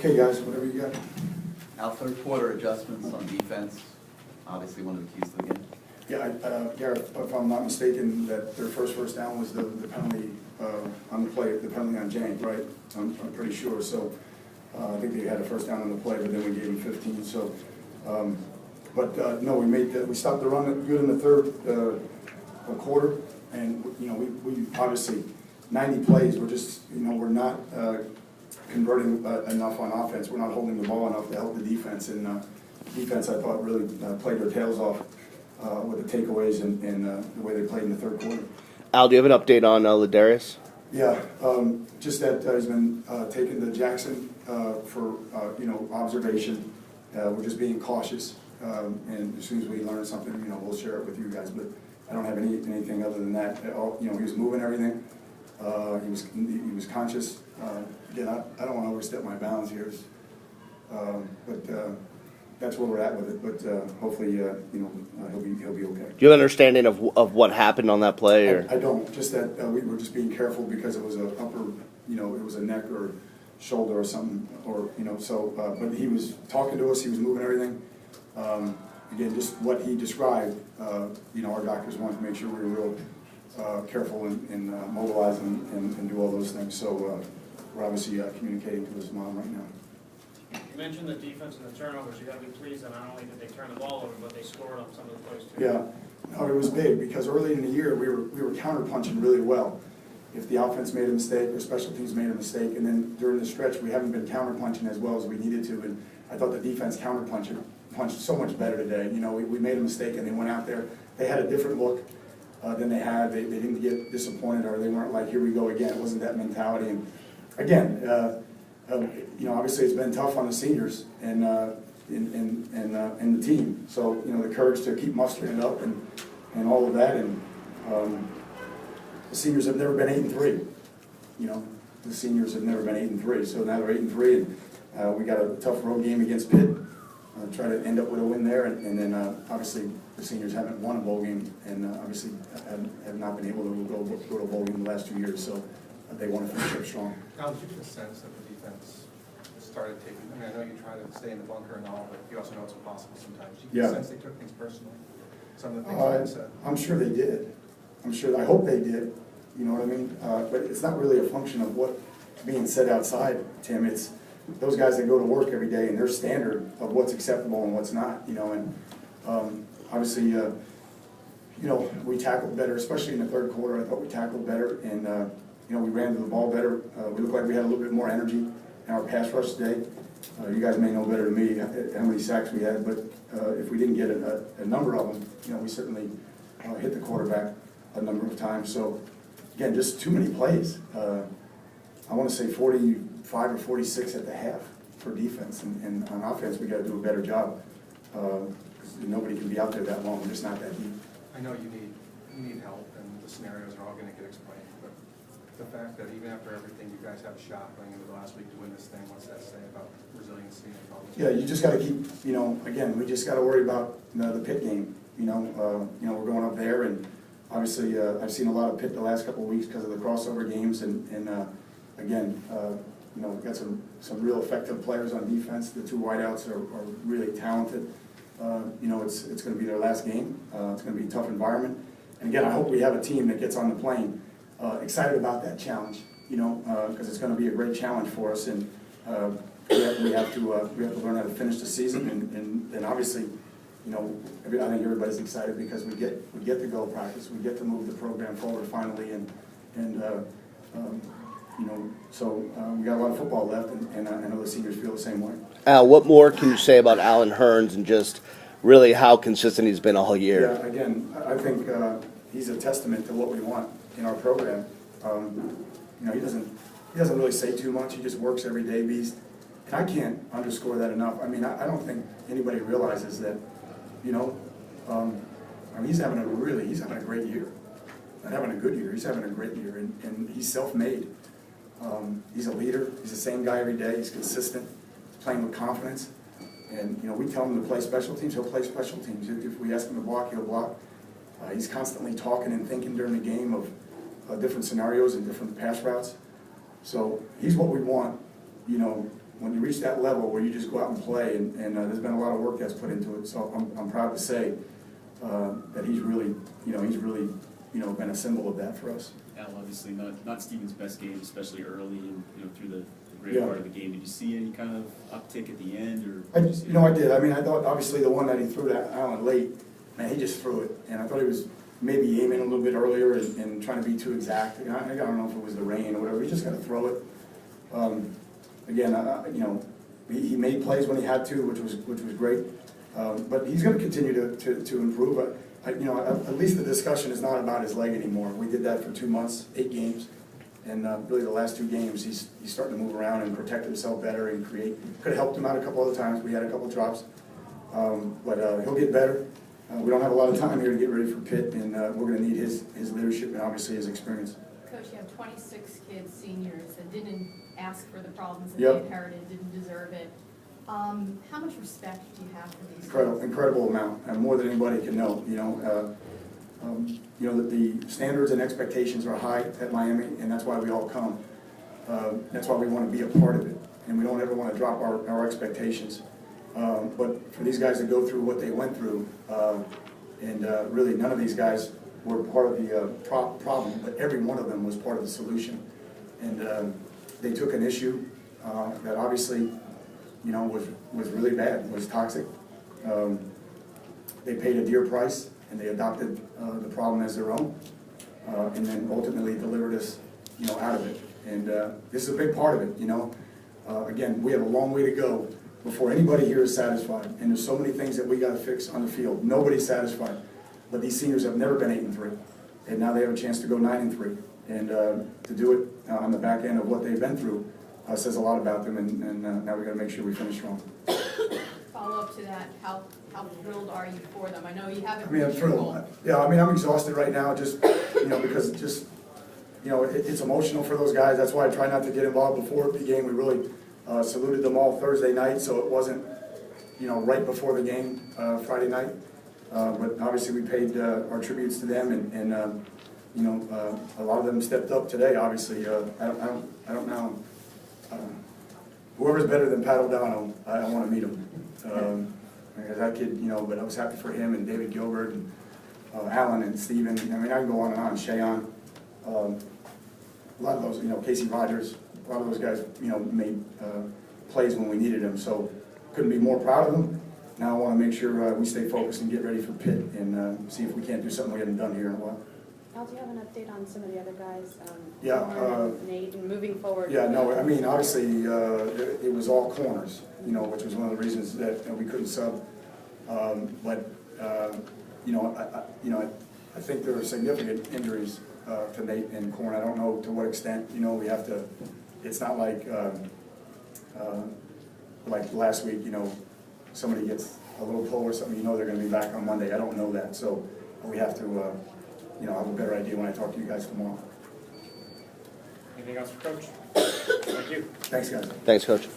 Okay, guys, whatever you got. Our third quarter adjustments on defense, obviously one of the keys to the game. Yeah, Gareth, if I'm not mistaken, that their first down was the penalty on the play, the penalty on Jank, right? I'm pretty sure. So I think they had a first down on the play, but then we gave them 15. So, no, we stopped the run good in the third quarter, and we obviously 90 plays. We're just we're not converting enough on offense. We're not holding the ball enough to help the defense. And defense, I thought, really played their tails off with the takeaways and the way they played in the third quarter. Al, do you have an update on Ladarius? Yeah, just that he's been taken to Jackson for observation. We're just being cautious, and as soon as we learn something, we'll share it with you guys. But I don't have anything other than that. He was moving everything. He was conscious. Again, I don't want to overstep my bounds here, but that's where we're at with it. But hopefully, he'll be okay. Do you have an understanding of what happened on that play? Or? I don't. Just that we were just being careful because it was a upper, it was a neck or shoulder or something, or So, but he was talking to us. He was moving everything. Again, just what he described. Our doctors wanted to make sure we were real careful and mobilize and do all those things. So we're obviously communicating to his mom right now. You mentioned the defense and the turnovers. You got to be pleased that not only did they turn the ball over, but they scored on some of the plays too. Yeah, no, it was big because early in the year we were counterpunching really well. If the offense made a mistake or special teams made a mistake, and then during the stretch we haven't been counterpunching as well as we needed to, and I thought the defense punched so much better today. We made a mistake and they went out there. They had a different look than they had. They didn't get disappointed, or they weren't like, here we go again. It wasn't that mentality. And again, obviously it's been tough on the seniors and the team. So the courage to keep mustering it up and all of that. And the seniors have never been 8-3. The seniors have never been 8-3. So now they're 8-3, and we got a tough road game against Pitt. Try to end up with a win there, and then obviously the seniors haven't won a bowl game, and obviously have not been able to go to a bowl game the last 2 years. So they want to finish up strong. How did you get a sense that the defense started taking? I know you try to stay in the bunker and all, but you also know it's impossible sometimes. Do you get a sense they took things personally? Some of the things you said. I'm sure they did. I hope they did. You know what I mean? But it's not really a function of what's being said outside, Tim. It's those guys that go to work every day and their standard of what's acceptable and what's not. And obviously, we tackled better, especially in the third quarter. I thought we tackled better, and we ran to the ball better. We looked like we had a little bit more energy in our pass rush today. You guys may know better than me how many sacks we had, but if we didn't get a number of them, we certainly hit the quarterback a number of times. So again, just too many plays. I want to say 45 or 46 at the half for defense, and on offense we got to do a better job. Nobody can be out there that long. We're just not that deep. I know you need help, and the scenarios are all going to get explained. But the fact that even after everything, you guys have a shot going into the last week to win this thing, what's that say about resiliency and all this? Yeah, you just got to keep. Again, we just got to worry about the Pitt game. We're going up there, and obviously I've seen a lot of Pitt the last couple of weeks because of the crossover games, and again, we've got some real effective players on defense. The two wideouts are really talented. It's going to be their last game. It's going to be a tough environment. And again, I hope we have a team that gets on the plane excited about that challenge, because it's going to be a great challenge for us. And we have to learn how to finish the season. And obviously, I think everybody's excited because we get to go practice. We get to move the program forward finally. So we got a lot of football left, and I know the seniors feel the same way. Al, what more can you say about Allen Hurns and just really how consistent he's been all year? Yeah, again, I think he's a testament to what we want in our program. He doesn't really say too much. He just works every day, beast. And I can't underscore that enough. I mean, I don't think anybody realizes that. He's having a great year. Not having a good year. He's having a great year, and he's self-made. He's a leader. He's the same guy every day. He's consistent. He's playing with confidence. And, we tell him to play special teams, he'll play special teams. If we ask him to block, he'll block. He's constantly talking and thinking during the game of different scenarios and different pass routes. So he's what we want, when you reach that level where you just go out and play, and there's been a lot of work that's put into it, so I'm proud to say that he's really been a symbol of that for us. Al, obviously not Steven's best game, especially early and through the great Yeah. part of the game. Did you see any kind of uptick at the end, or? I did you see I did. I mean, I thought obviously the one that he threw to Allen late, man, he just threw it, and I thought he was maybe aiming a little bit earlier and trying to be too exact. I don't know if it was the rain or whatever. He just got to throw it. Again, he made plays when he had to, which was great. But he's going to continue to improve. At least the discussion is not about his leg anymore. We did that for 2 months, 8 games, and really the last 2 games, he's starting to move around and protect himself better and create. Could have helped him out a couple other times. We had a couple drops, but he'll get better. We don't have a lot of time here to get ready for Pitt, and we're going to need his leadership and obviously his experience. Coach, you have 26 kids, seniors, that didn't ask for the problems that Yep. they inherited, didn't deserve it. How much respect do you have for these kids? Incredible amount, and more than anybody can know. That the standards and expectations are high at Miami, and that's why we all come. That's why we want to be a part of it, and we don't ever want to drop our expectations. But for these guys to go through what they went through, and really none of these guys were part of the problem, but every one of them was part of the solution. And they took an issue that obviously, was really bad, was toxic. They paid a dear price, and they adopted the problem as their own, and then ultimately delivered us, out of it. And this is a big part of it, Again, we have a long way to go before anybody here is satisfied. And there's so many things that we got to fix on the field. Nobody's satisfied. But these seniors have never been 8-3, and now they have a chance to go 9-3. And to do it on the back end of what they've been through says a lot about them. And now we got to make sure we finish strong. Follow up to that, how thrilled are you for them? I know you haven't. I mean, I'm reached your goal. thrilled. Yeah, I mean, I'm exhausted right now, just, because it's emotional for those guys. That's why I try not to get involved before the game. We really saluted them all Thursday night, so it wasn't, right before the game, Friday night. But obviously we paid our tributes to them, and a lot of them stepped up today, obviously. I don't know. Whoever's better than Pat O'Donnell, I want to meet him. Because that kid, but I was happy for him and David Gilbert and Allen and Steven. I mean, I can go on and on. Shayon. A lot of those, Casey Rogers, a lot of those guys, made plays when we needed them. So couldn't be more proud of them. Now I want to make sure we stay focused and get ready for Pitt and see if we can't do something we haven't done here in a while. Al, do you have an update on some of the other guys? Yeah, Warren and Nate, and moving forward? Yeah, no, I mean, obviously, it was all corners, which was one of the reasons that we couldn't sub. But I think there are significant injuries to Nate and Corn. I don't know to what extent, we have to, it's not like last week, somebody gets a little pull or something, they're gonna be back on Monday. I don't know that, so we have to, have a better idea when I talk to you guys tomorrow. Anything else for Coach? Thank you. Thanks, guys. Thanks, Coach.